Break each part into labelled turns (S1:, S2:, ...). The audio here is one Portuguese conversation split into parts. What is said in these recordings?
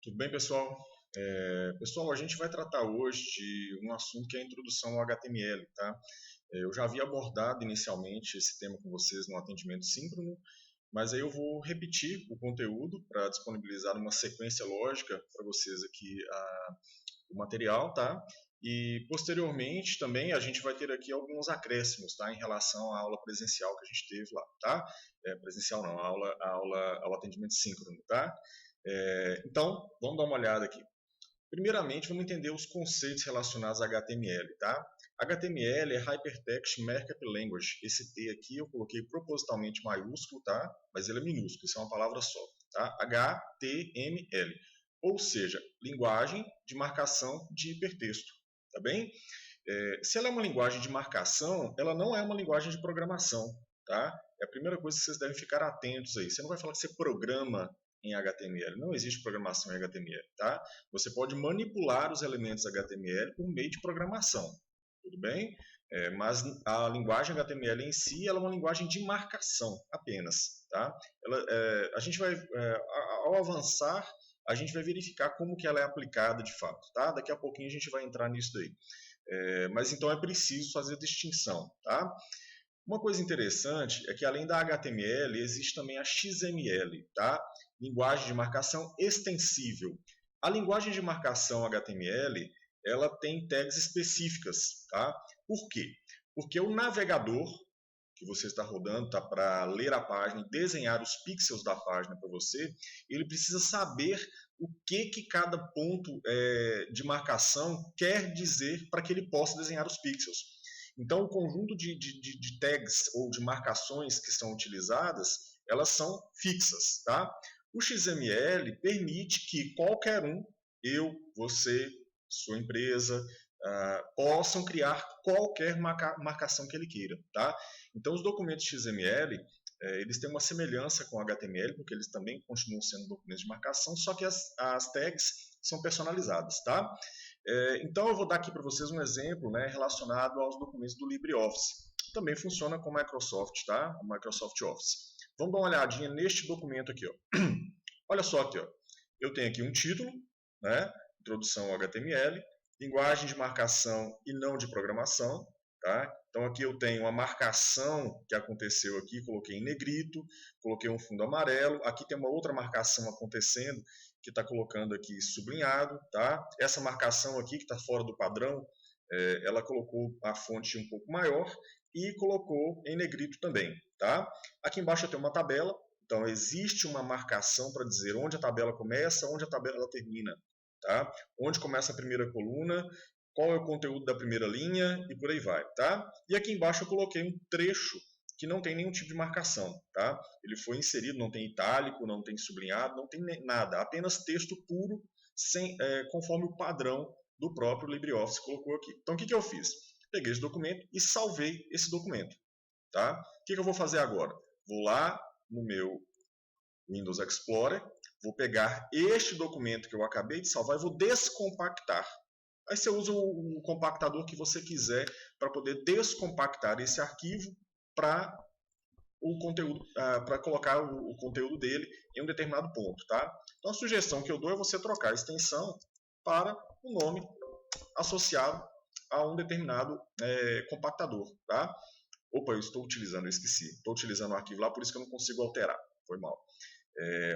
S1: Tudo bem, pessoal? Pessoal, a gente vai tratar hoje de um assunto que é a introdução ao HTML, tá? Eu já havia abordado inicialmente esse tema com vocês no atendimento síncrono, mas aí eu vou repetir o conteúdo para disponibilizar uma sequência lógica para vocês aqui o material, tá? E posteriormente também a gente vai ter aqui alguns acréscimos, tá? Em relação à aula presencial que a gente teve lá, tá? Presencial não, ao atendimento síncrono, tá? Então, vamos dar uma olhada aqui. Primeiramente, vamos entender os conceitos relacionados a HTML, tá? HTML é Hypertext Markup Language. Esse T aqui eu coloquei propositalmente maiúsculo, tá? Mas ele é minúsculo, isso é uma palavra só, tá? HTML. Ou seja, linguagem de marcação de hipertexto, tá bem? Se ela é uma linguagem de marcação, ela não é uma linguagem de programação, tá? É a primeira coisa que vocês devem ficar atentos aí. Você não vai falar que você programa em HTML. Não existe programação em HTML, tá? Você pode manipular os elementos HTML por meio de programação, tudo bem? Mas a linguagem HTML em si ela é uma linguagem de marcação apenas, tá? A gente vai, ao avançar, a gente vai verificar como que ela é aplicada de fato, tá? Daqui a pouquinho a gente vai entrar nisso daí. Mas então é preciso fazer a distinção, tá? Uma coisa interessante é que além da HTML existe também a XML, tá? Linguagem de marcação extensível. A linguagem de marcação HTML ela tem tags específicas, tá? Por quê? Porque o navegador que você está rodando, tá, para ler a página e desenhar os pixels da página para você, ele precisa saber o que cada ponto de marcação quer dizer para que ele possa desenhar os pixels. Então, o conjunto de tags ou de marcações que são utilizadas, elas são fixas, tá? O XML permite que qualquer um, eu, você, sua empresa, possam criar qualquer marcação que ele queira, tá? Então, os documentos XML, eles têm uma semelhança com HTML, porque eles também continuam sendo documentos de marcação, só que as tags são personalizadas, tá? Então, eu vou dar aqui para vocês um exemplo, né, relacionado aos documentos do LibreOffice. Também funciona com o Microsoft, tá? O Microsoft Office. Vamos dar uma olhadinha neste documento aqui, ó. Olha só aqui, ó. Eu tenho aqui um título, né? Introdução ao HTML, linguagem de marcação e não de programação, tá? Então aqui eu tenho a marcação que aconteceu aqui, coloquei em negrito, coloquei um fundo amarelo, aqui tem uma outra marcação acontecendo que está colocando aqui sublinhado, tá? Essa marcação aqui que está fora do padrão, ela colocou a fonte um pouco maior e colocou em negrito também, tá? Aqui embaixo eu tenho uma tabela, então existe uma marcação para dizer onde a tabela começa, onde a tabela termina, tá? Onde começa a primeira coluna, qual é o conteúdo da primeira linha e por aí vai, tá? E aqui embaixo eu coloquei um trecho que não tem nenhum tipo de marcação, tá? Ele foi inserido, não tem itálico, não tem sublinhado, não tem nada, apenas texto puro, conforme o padrão do próprio LibreOffice colocou aqui. Então o que eu fiz? Peguei esse documento e salvei esse documento, tá? O que eu vou fazer agora? Vou lá no meu Windows Explorer, vou pegar este documento que eu acabei de salvar e vou descompactar. Aí você usa o compactador que você quiser para poder descompactar esse arquivo para o conteúdo, para colocar o conteúdo dele em um determinado ponto, tá? Então a sugestão que eu dou é você trocar a extensão para o nome associado a um determinado compactador, tá? Opa, eu esqueci. Estou utilizando o arquivo lá, por isso que eu não consigo alterar. Foi mal.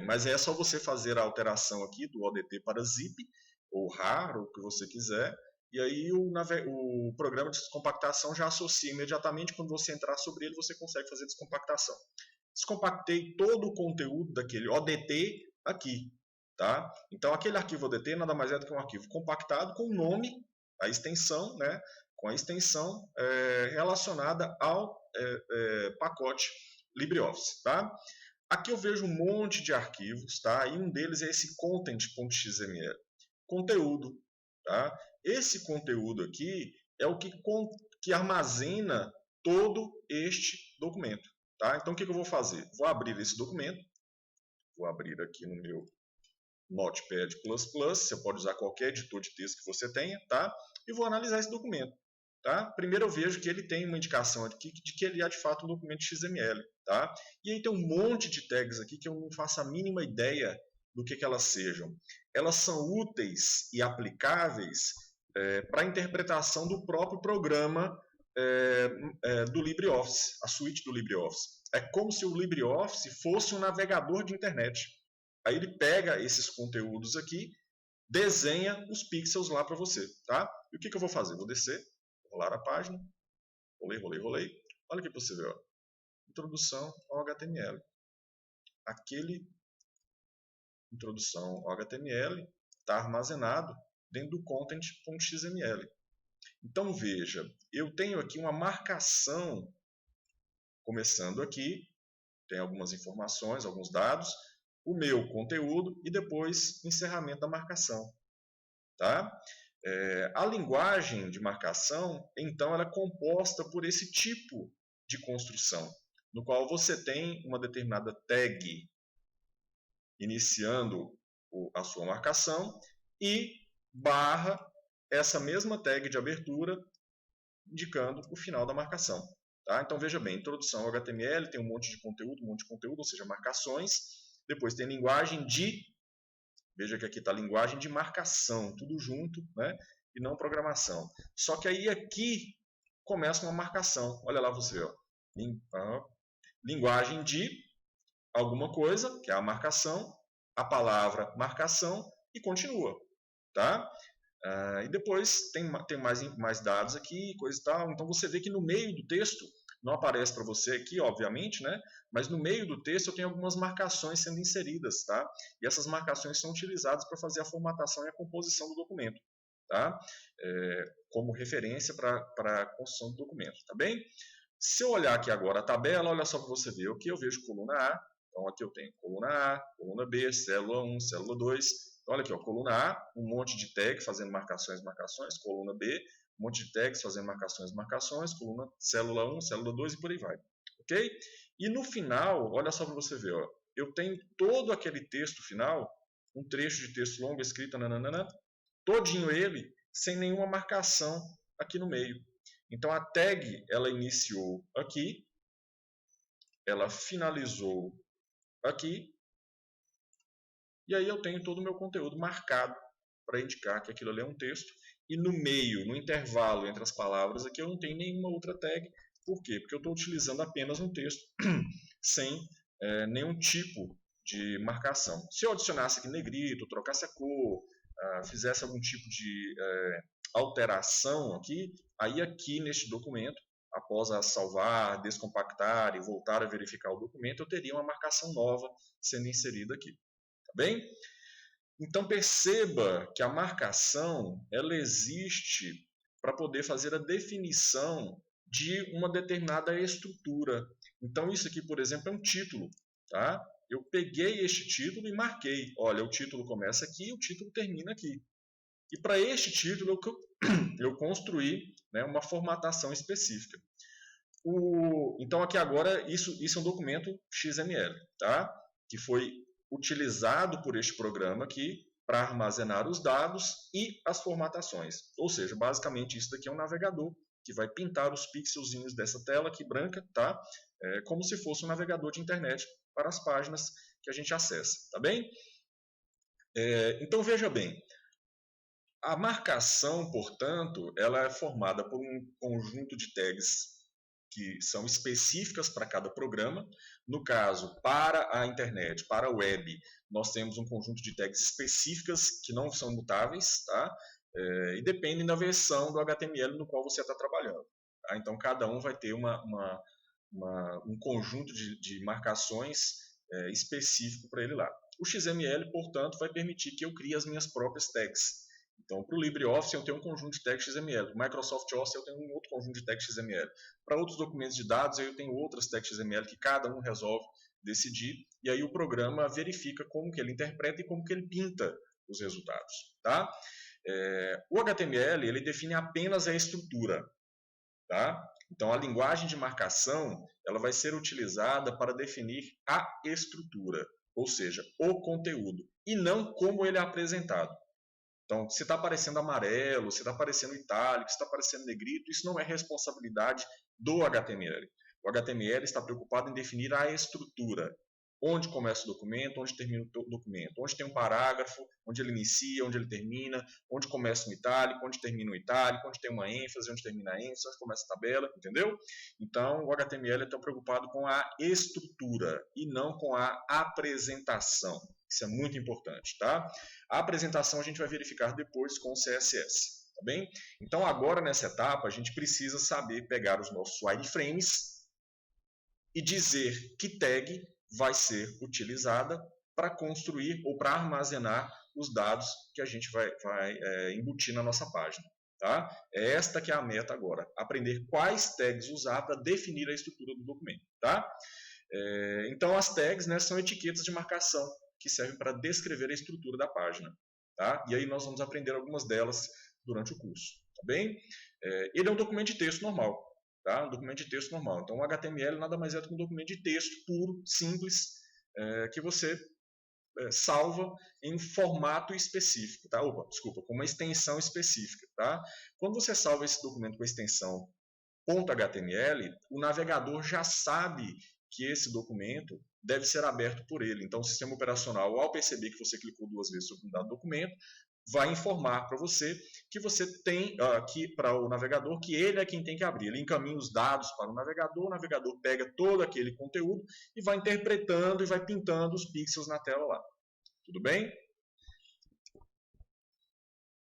S1: Mas é só você fazer a alteração aqui do ODT para zip, ou RAR, ou o que você quiser, e aí o programa de descompactação já associa imediatamente. Quando você entrar sobre ele, você consegue fazer descompactação. Descompactei todo o conteúdo daquele ODT aqui, tá? Então aquele arquivo ODT nada mais é do que um arquivo compactado com o nome, a extensão, né? Com a extensão relacionada ao pacote LibreOffice, tá? Aqui eu vejo um monte de arquivos, tá? E um deles é esse content.xml, conteúdo, tá? Esse conteúdo aqui é o que armazena todo este documento, tá? Então o que eu vou fazer? Vou abrir esse documento, vou abrir aqui no meu Notepad++, você pode usar qualquer editor de texto que você tenha, tá? E vou analisar esse documento. Tá? Primeiro eu vejo que ele tem uma indicação aqui de que ele é de fato um documento XML. Tá? E aí tem um monte de tags aqui que eu não faço a mínima ideia do que elas sejam. Elas são úteis e aplicáveis para a interpretação do próprio programa do LibreOffice, a suíte do LibreOffice. É como se o LibreOffice fosse um navegador de internet. Aí ele pega esses conteúdos aqui, desenha os pixels lá para você, tá? E o que eu vou fazer? Vou descer, rolar a página, rolei. Olha aqui para você ver, ó. Introdução ao HTML. Aquele introdução ao HTML está armazenado dentro do content.xml. Então veja, eu tenho aqui uma marcação começando aqui, tem algumas informações, alguns dados, o meu conteúdo e depois encerramento da marcação. Tá? A linguagem de marcação, então, ela é composta por esse tipo de construção, no qual você tem uma determinada tag iniciando a sua marcação e barra essa mesma tag de abertura indicando o final da marcação. Tá? Então veja bem, introdução ao HTML tem um monte de conteúdo, ou seja, marcações. Depois tem linguagem de, veja que aqui está a linguagem de marcação, tudo junto, né? E não programação. Só que aí aqui começa uma marcação. Olha lá você, ó. Linguagem de alguma coisa, que é a marcação, a palavra marcação e continua. Tá? E depois tem mais dados aqui, coisa e tal. Então você vê que no meio do texto, não aparece para você aqui, obviamente, né? Mas no meio do texto eu tenho algumas marcações sendo inseridas, tá? E essas marcações são utilizadas para fazer a formatação e a composição do documento, tá? Como referência para a construção do documento, tá bem? Se eu olhar aqui agora a tabela, olha só para você ver, aqui eu vejo coluna A, então aqui eu tenho coluna A, coluna B, célula 1, célula 2. Então, olha aqui, ó, coluna A, um monte de tag fazendo marcações, coluna B, um monte de tags fazendo marcações, coluna célula 1, célula 2 e por aí vai. Ok? E no final, olha só para você ver, ó, eu tenho todo aquele texto final, um trecho de texto longo escrito, nananana, todinho ele, sem nenhuma marcação aqui no meio. Então a tag, ela iniciou aqui, ela finalizou aqui, e aí eu tenho todo o meu conteúdo marcado para indicar que aquilo ali é um texto. E no meio, no intervalo entre as palavras aqui, eu não tenho nenhuma outra tag. Por quê? Porque eu estou utilizando apenas um texto sem nenhum tipo de marcação. Se eu adicionasse aqui negrito, trocasse a cor, fizesse algum tipo de alteração aqui, aí aqui neste documento, após a salvar, descompactar e voltar a verificar o documento, eu teria uma marcação nova sendo inserida aqui. Tá bem? Então perceba que a marcação ela existe para poder fazer a definição de uma determinada estrutura. Então isso aqui, por exemplo, é um título. Tá? Eu peguei este título e marquei. Olha, o título começa aqui e o título termina aqui. E para este título eu construí, né, uma formatação específica. Então aqui agora isso é um documento XML, tá? Que foi utilizado por este programa aqui para armazenar os dados e as formatações. Ou seja, basicamente isso daqui é um navegador que vai pintar os pixelzinhos dessa tela aqui branca, tá? Como se fosse um navegador de internet para as páginas que a gente acessa, tá bem? Então veja bem, a marcação, portanto, ela é formada por um conjunto de tags que são específicas para cada programa. No caso, para a internet, para a web, nós temos um conjunto de tags específicas que não são mutáveis, tá? E dependem da versão do HTML no qual você está trabalhando. Tá? Então, cada um vai ter um conjunto de marcações específico para ele lá. O XML, portanto, vai permitir que eu crie as minhas próprias tags. Então, para o LibreOffice eu tenho um conjunto de tags XML. Para o Microsoft Office eu tenho um outro conjunto de tags XML. Para outros documentos de dados eu tenho outras tags XML que cada um resolve decidir. E aí o programa verifica como que ele interpreta e como que ele pinta os resultados. Tá? O HTML ele define apenas a estrutura. Tá? Então, a linguagem de marcação ela vai ser utilizada para definir a estrutura, ou seja, o conteúdo, e não como ele é apresentado. Então, se está aparecendo amarelo, se está aparecendo itálico, se está aparecendo negrito, isso não é responsabilidade do HTML. O HTML está preocupado em definir a estrutura, onde começa o documento, onde termina o documento, onde tem um parágrafo, onde ele inicia, onde ele termina, onde começa um itálico, onde termina um itálico, onde tem uma ênfase, onde termina a ênfase, onde começa a tabela, entendeu? Então, o HTML é tão preocupado com a estrutura e não com a apresentação. Isso é muito importante, tá? A apresentação a gente vai verificar depois com o CSS, tá bem? Então, agora nessa etapa, a gente precisa saber pegar os nossos wireframes e dizer que tag vai ser utilizada para construir ou para armazenar os dados que a gente vai embutir na nossa página. Tá? É esta que é a meta agora, aprender quais tags usar para definir a estrutura do documento. Tá? Então as tags, né, são etiquetas de marcação que servem para descrever a estrutura da página. Tá? E aí nós vamos aprender algumas delas durante o curso. Tá bem? Ele é um documento de texto normal. Tá? Um documento de texto normal. Então, o HTML nada mais é do que um documento de texto puro, simples, que você salva em formato específico. Tá? Com uma extensão específica. Tá? Quando você salva esse documento com a extensão .html, o navegador já sabe que esse documento deve ser aberto por ele. Então, o sistema operacional, ao perceber que você clicou 2 vezes sobre um dado documento, vai informar para você que você tem para o navegador que ele é quem tem que abrir. Ele encaminha os dados para o navegador pega todo aquele conteúdo e vai interpretando e vai pintando os pixels na tela lá. Tudo bem?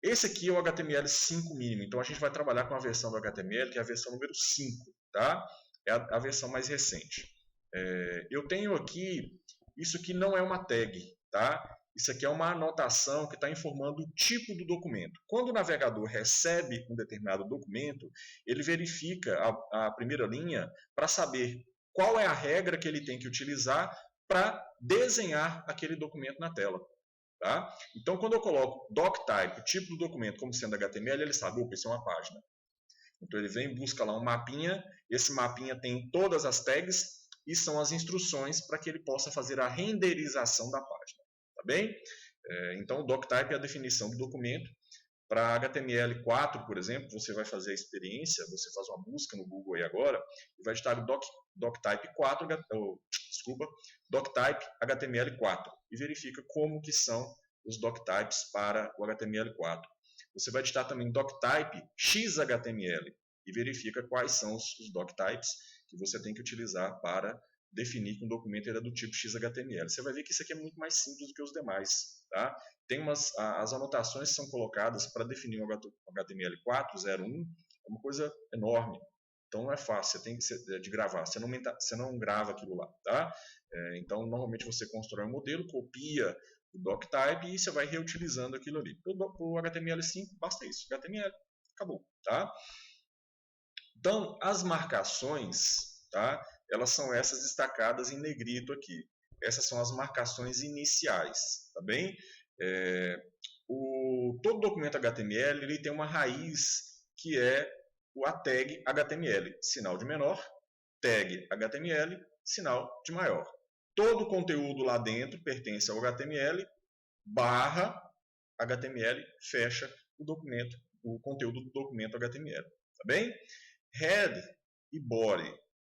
S1: Esse aqui é o HTML5 mínimo, então a gente vai trabalhar com a versão do HTML, que é a versão número 5, tá? É a versão mais recente. Eu tenho aqui, isso aqui não é uma tag, tá? Isso aqui é uma anotação que está informando o tipo do documento. Quando o navegador recebe um determinado documento, ele verifica a primeira linha para saber qual é a regra que ele tem que utilizar para desenhar aquele documento na tela. Tá? Então, quando eu coloco doctype, o tipo do documento, como sendo HTML, ele sabe, opa, isso é uma página. Então, ele vem e busca lá um mapinha, esse mapinha tem todas as tags e são as instruções para que ele possa fazer a renderização da página. Tá bem? Então, o doctype é a definição do documento. Para HTML4, por exemplo, você vai fazer a experiência, você faz uma busca no Google aí agora, e vai digitar doctype 4, doctype HTML4 e verifica como que são os doctypes para o HTML4. Você vai digitar também doctype XHTML e verifica quais são os doctypes que você tem que utilizar para definir que um documento era do tipo XHTML. Você vai ver que isso aqui é muito mais simples do que os demais. Tá? As anotações que são colocadas para definir o HTML4, 01, é uma coisa enorme. Então não é fácil, você tem que de gravar, você não grava aquilo lá. Tá? Então normalmente você constrói um modelo, copia o doctype e você vai reutilizando aquilo ali. Para o HTML5 basta isso, HTML, acabou. Tá? Então as marcações, tá? Elas são essas destacadas em negrito aqui. Essas são as marcações iniciais, tá bem? Todo documento HTML ele tem uma raiz que é a tag HTML, sinal de menor, tag HTML, sinal de maior. Todo o conteúdo lá dentro pertence ao HTML, barra HTML, fecha o conteúdo do documento HTML, tá bem? Head e body.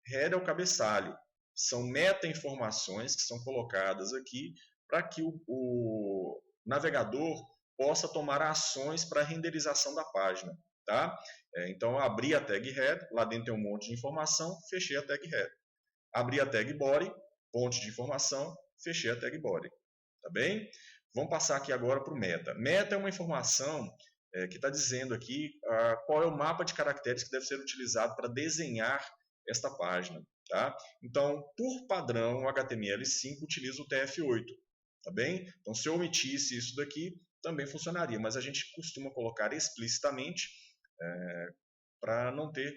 S1: Head é o cabeçalho. São meta-informações que são colocadas aqui para que o navegador possa tomar ações para a renderização da página. Tá? Então, eu abri a tag head, lá dentro tem um monte de informação, fechei a tag head. Abri a tag body, ponte de informação, fechei a tag body. Tá bem? Vamos passar aqui agora para o meta. Meta é uma informação que está dizendo aqui qual é o mapa de caracteres que deve ser utilizado para desenhar esta página. Tá? Então, por padrão, o HTML5 utiliza o TF8. Tá bem? Então, se eu omitisse isso daqui, também funcionaria, mas a gente costuma colocar explicitamente para não ter,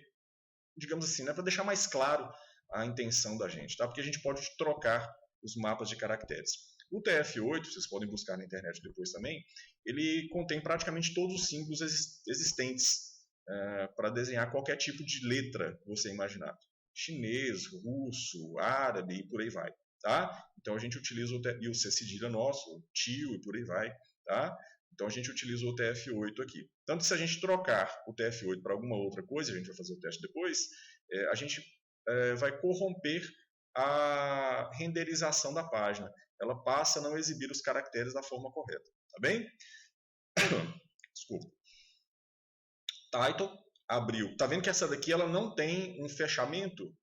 S1: digamos assim, né, para deixar mais claro a intenção da gente, tá? Porque a gente pode trocar os mapas de caracteres. O TF8, vocês podem buscar na internet depois também, ele contém praticamente todos os símbolos existentes para desenhar qualquer tipo de letra que você imaginar. Chinês, russo, árabe e por aí vai. Tá? Então a gente utiliza o C cedilha nosso, o tio e por aí vai. Tá? Então a gente utiliza o TF8 aqui. Tanto que se a gente trocar o TF8 para alguma outra coisa, a gente vai fazer o teste depois, a gente vai corromper a renderização da página. Ela passa a não exibir os caracteres da forma correta. Tá bem? Desculpa. Title, abriu. Tá vendo que essa daqui ela não tem um fechamento?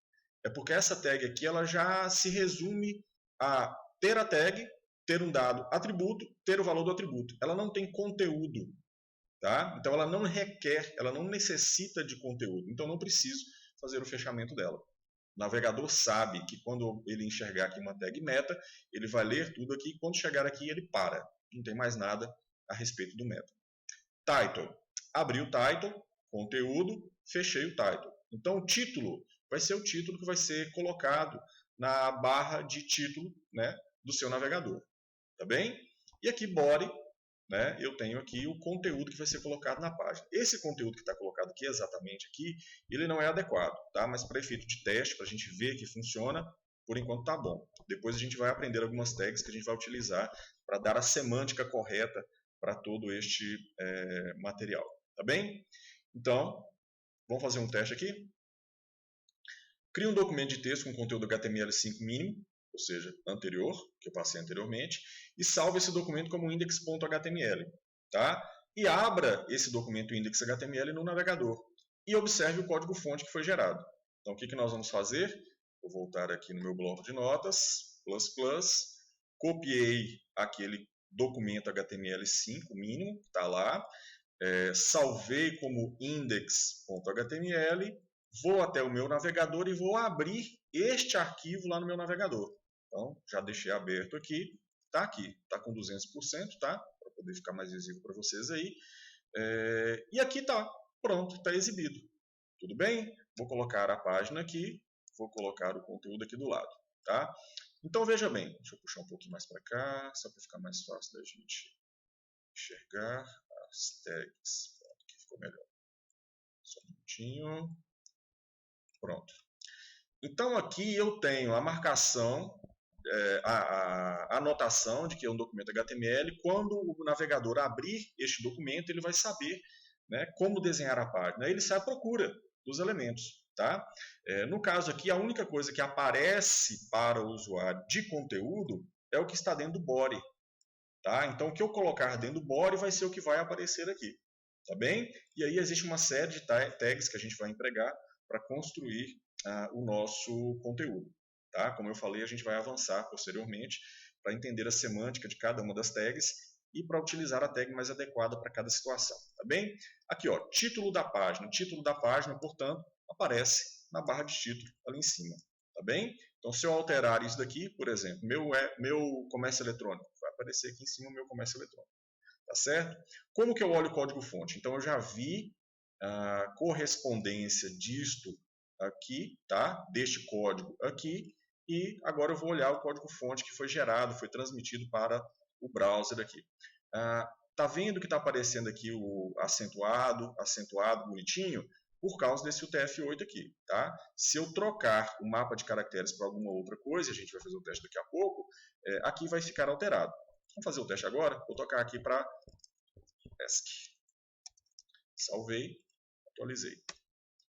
S1: É porque essa tag aqui ela já se resume a ter a tag, ter um dado atributo, ter o valor do atributo. Ela não tem conteúdo. Tá? Então ela não requer, ela não necessita de conteúdo. Então não preciso fazer o fechamento dela. O navegador sabe que quando ele enxergar aqui uma tag meta, ele vai ler tudo aqui e quando chegar aqui ele para. Não tem mais nada a respeito do meta. Title. Abri o title, conteúdo, fechei o title. Então o título vai ser o título que vai ser colocado na barra de título, né, do seu navegador. Tá bem? E aqui body, né, eu tenho aqui o conteúdo que vai ser colocado na página. Esse conteúdo que está colocado aqui, exatamente aqui, ele não é adequado, tá? Mas para efeito de teste, para a gente ver que funciona, por enquanto está bom. Depois a gente vai aprender algumas tags que a gente vai utilizar para dar a semântica correta para todo este material. Tá bem? Então, vamos fazer um teste aqui. Crie um documento de texto com conteúdo HTML5 mínimo, ou seja, anterior, que eu passei anteriormente, e salve esse documento como index.html. Tá? E abra esse documento index.html no navegador. E observe o código-fonte que foi gerado. Então, o que nós vamos fazer? Vou voltar aqui no meu bloco de notas, copiei aquele documento HTML5 mínimo, que está lá, salvei como index.html, vou até o meu navegador e vou abrir este arquivo lá no meu navegador. Então, já deixei aberto aqui, está com 200%, tá? Para poder ficar mais visível para vocês aí. E aqui está, pronto, está exibido. Tudo bem? Vou colocar a página aqui, vou colocar o conteúdo aqui do lado, tá? Então, veja bem, deixa eu puxar um pouquinho mais para cá, só para ficar mais fácil da gente enxergar as tags. Pronto, aqui ficou melhor. Só um minutinho. Pronto. Então aqui eu tenho a marcação, a anotação de que é um documento HTML. Quando o navegador abrir este documento, ele vai saber, né, como desenhar a página. Aí ele sai à procura dos elementos. Tá? No caso aqui, a única coisa que aparece para o usuário de conteúdo é o que está dentro do body. Tá? Então o que eu colocar dentro do body vai ser o que vai aparecer aqui. Tá bem? E aí existe uma série de tags que a gente vai empregar para construir o nosso conteúdo. Tá? Como eu falei, a gente vai avançar posteriormente para entender a semântica de cada uma das tags e para utilizar a tag mais adequada para cada situação. Tá bem? Aqui, ó, título da página. O título da página, portanto, aparece na barra de título ali em cima. Tá bem? Então, se eu alterar isso daqui, por exemplo, meu comércio eletrônico, vai aparecer aqui em cima o meu comércio eletrônico. Tá certo? Como que eu olho o código-fonte? Então, eu já vi a correspondência disto aqui, tá? Deste código aqui, e agora eu vou olhar o código-fonte que foi gerado, foi transmitido para o browser aqui. Tá vendo que está aparecendo aqui o acentuado bonitinho? Por causa desse UTF-8 aqui, tá? Se eu trocar o mapa de caracteres para alguma outra coisa, a gente vai fazer o teste daqui a pouco, aqui vai ficar alterado. Vamos fazer o teste agora? Vou tocar aqui para ESC. Salvei, atualizei.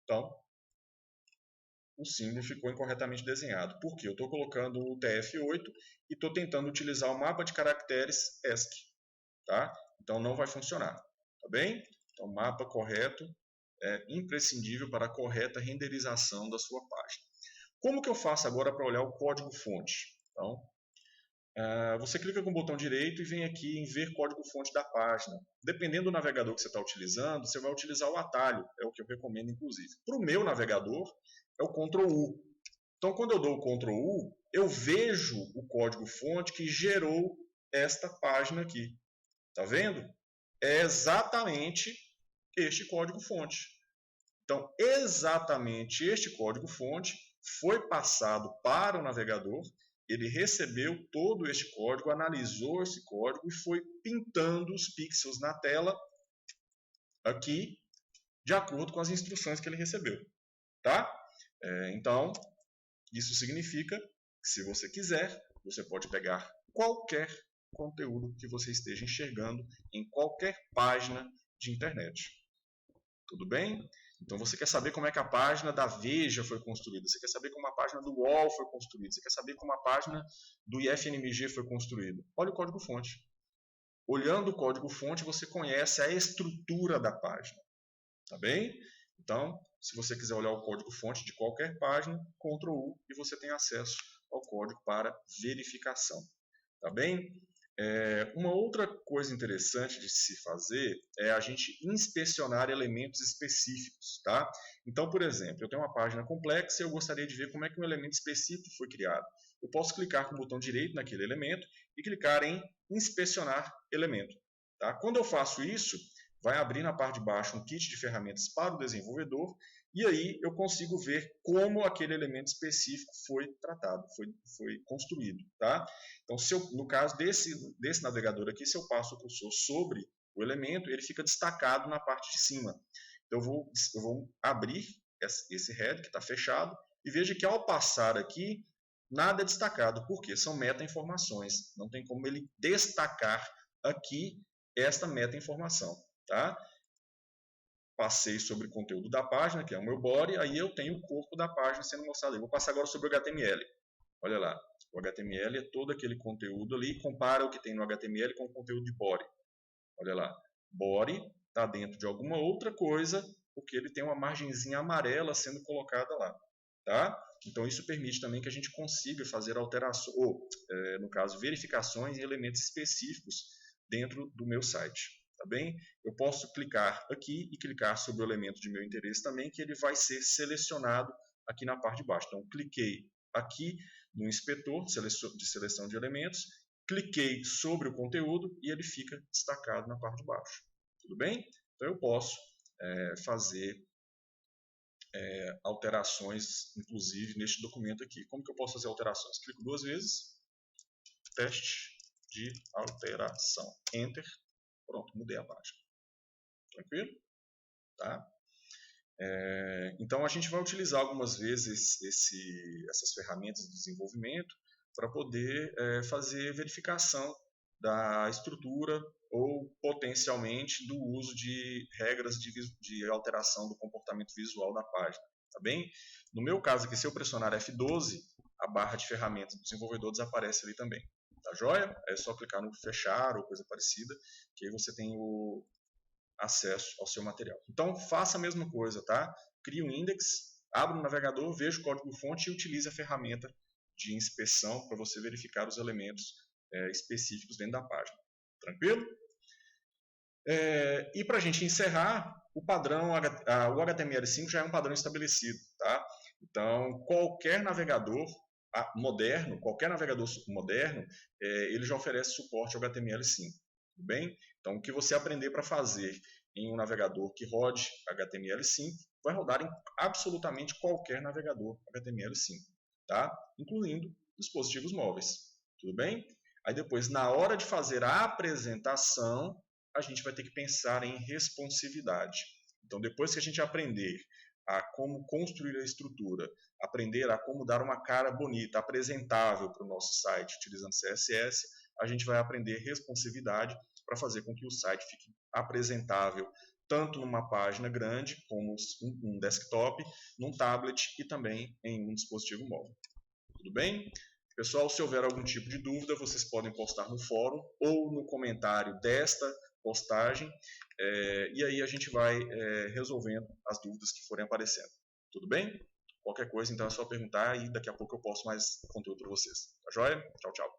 S1: Então, o símbolo ficou incorretamente desenhado. Por quê? Eu estou colocando o TF8 e estou tentando utilizar o mapa de caracteres ESC. Tá? Então não vai funcionar. Tá bem? Então o mapa correto é imprescindível para a correta renderização da sua página. Como que eu faço agora para olhar o código-fonte? Então, você clica com o botão direito e vem aqui em ver código-fonte da página. Dependendo do navegador que você está utilizando, você vai utilizar o atalho, é o que eu recomendo inclusive. Para o meu navegador, é o Ctrl U. Então, quando eu dou o Ctrl U, eu vejo o código-fonte que gerou esta página aqui. Tá vendo? É exatamente este código-fonte. Então, exatamente este código-fonte foi passado para o navegador, ele recebeu todo este código, analisou esse código e foi pintando os pixels na tela aqui, de acordo com as instruções que ele recebeu. Tá? Então, isso significa que se você quiser, você pode pegar qualquer conteúdo que você esteja enxergando em qualquer página de internet. Tudo bem? Então você quer saber como é que a página da Veja foi construída, você quer saber como a página do UOL foi construída, você quer saber como a página do IFNMG foi construída. Olha o código-fonte. Olhando o código-fonte, você conhece a estrutura da página. Tá bem? Então, se você quiser olhar o código-fonte de qualquer página, Ctrl U e você tem acesso ao código para verificação. Tá bem? Uma outra coisa interessante de se fazer é a gente inspecionar elementos específicos. Tá? Então, por exemplo, eu tenho uma página complexa e eu gostaria de ver como é que um elemento específico foi criado. Eu posso clicar com o botão direito naquele elemento e clicar em inspecionar elemento. Tá? Quando eu faço isso, vai abrir na parte de baixo um kit de ferramentas para o desenvolvedor e aí eu consigo ver como aquele elemento específico foi tratado, foi construído. Tá? Então, no caso desse navegador aqui, se eu passo o cursor sobre o elemento, ele fica destacado na parte de cima. Então, eu vou abrir esse head que está fechado e veja que ao passar aqui, nada é destacado, porque são meta-informações. Não tem como ele destacar aqui esta meta-informação. Tá? Passei sobre o conteúdo da página, que é o meu body, aí eu tenho o corpo da página sendo mostrado. Eu vou passar agora sobre o HTML. Olha lá, o HTML é todo aquele conteúdo ali, compara o que tem no HTML com o conteúdo de body. Olha lá, body está dentro de alguma outra coisa, porque ele tem uma margenzinha amarela sendo colocada lá. Tá? Então isso permite também que a gente consiga fazer alterações, ou no caso, verificações em elementos específicos dentro do meu site. Tá bem? Eu posso clicar aqui e clicar sobre o elemento de meu interesse também, que ele vai ser selecionado aqui na parte de baixo. Então, cliquei aqui no inspetor de seleção de elementos, cliquei sobre o conteúdo e ele fica destacado na parte de baixo. Tudo bem? Então, eu posso fazer alterações, inclusive, neste documento aqui. Como que eu posso fazer alterações? Clico 2 vezes, teste de alteração, Enter. Pronto, mudei a página. Tranquilo? Tá? Então, a gente vai utilizar algumas vezes essas ferramentas de desenvolvimento para poder fazer verificação da estrutura ou, potencialmente, do uso de regras de alteração do comportamento visual da página. Tá bem? No meu caso aqui, se eu pressionar F12, a barra de ferramentas do desenvolvedor desaparece ali também. Tá joia? É só clicar no fechar ou coisa parecida, que aí você tem o acesso ao seu material. Então, faça a mesma coisa, tá? Crie um index, abra o navegador, veja o código-fonte e utilize a ferramenta de inspeção para você verificar os elementos específicos dentro da página. Tranquilo? E para a gente encerrar, o padrão, o HTML5 já é um padrão estabelecido, tá? Então, qualquer navegador moderno, ele já oferece suporte ao HTML5. Tudo bem? Então, o que você aprender para fazer em um navegador que rode HTML5 vai rodar em absolutamente qualquer navegador HTML5, tá? Incluindo dispositivos móveis. Tudo bem? Aí depois, na hora de fazer a apresentação, a gente vai ter que pensar em responsividade. Então, depois que a gente aprender a como construir a estrutura, aprender a como dar uma cara bonita, apresentável para o nosso site utilizando CSS, a gente vai aprender responsividade para fazer com que o site fique apresentável tanto numa página grande, como um desktop, num tablet e também em um dispositivo móvel. Tudo bem? Pessoal, se houver algum tipo de dúvida, vocês podem postar no fórum ou no comentário desta postagem, e aí a gente vai resolvendo as dúvidas que forem aparecendo. Tudo bem? Qualquer coisa, então é só perguntar e daqui a pouco eu posto mais conteúdo para vocês. Tá joia? Tchau, tchau.